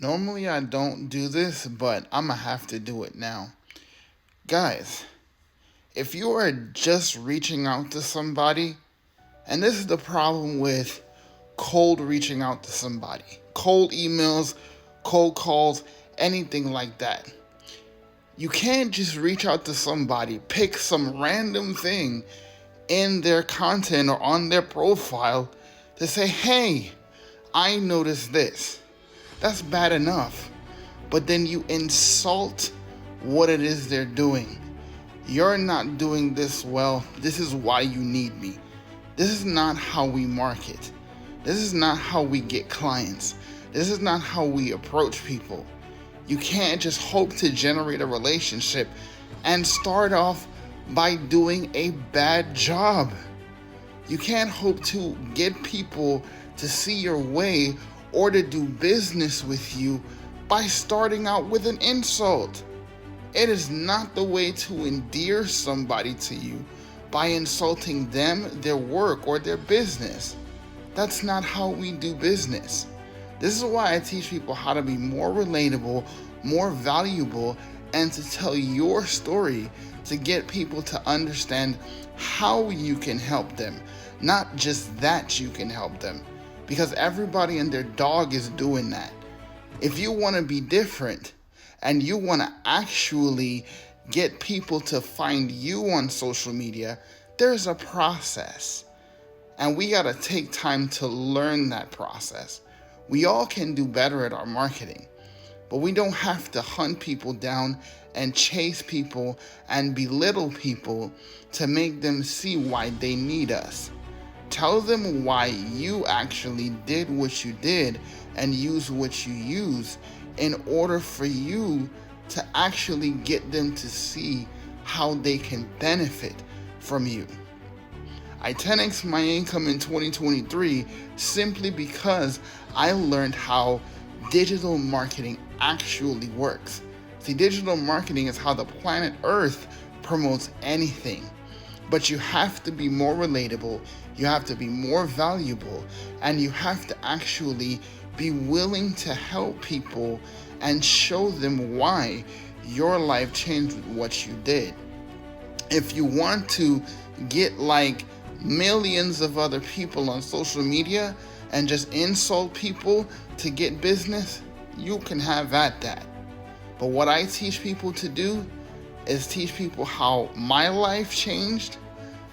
Normally, I don't do this, but I'm gonna have to do it now. Guys, if you are just reaching out to somebody, and this is the problem with cold reaching out to somebody, cold emails, cold calls, anything like that. You can't just reach out to somebody, pick some random thing in their content or on their profile to say, hey, I noticed this. That's bad enough. But then you insult what it is they're doing. You're not doing this well. This is why you need me. This is not how we market. This is not how we get clients. This is not how we approach people. You can't just hope to generate a relationship and start off by doing a bad job. You can't hope to get people to see your way or to do business with you by starting out with an insult. It is not the way to endear somebody to you by insulting them, their work, or their business. That's not how we do business. This is why I teach people how to be more relatable, more valuable, and to tell your story to get people to understand how you can help them, not just that you can help them. Because everybody and their dog is doing that. If you want to be different and you want to actually get people to find you on social media, there's a process. And we got to take time to learn that process. We all can do better at our marketing, but we don't have to hunt people down and chase people and belittle people to make them see why they need us. Tell them why you actually did what you did and use what you use in order for you to actually get them to see how they can benefit from you. I 10x my income in 2023 simply because I learned how digital marketing actually works. See, digital marketing is how the planet Earth promotes anything. But you have to be more relatable, you have to be more valuable, and you have to actually be willing to help people and show them why your life changed with what you did. If you want to get like millions of other people on social media and just insult people to get business, you can have at that. But what I teach people to do is teach people how my life changed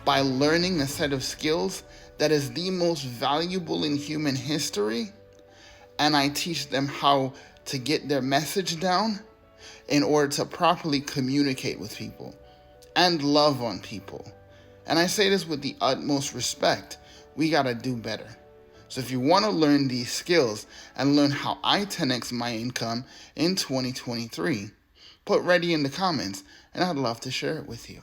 by learning a set of skills that is the most valuable in human history. And I teach them how to get their message down in order to properly communicate with people and love on people. And I say this with the utmost respect. We gotta do better. So if you want to learn these skills and learn how I 10x my income in 2023, put ready in the comments and I'd love to share it with you.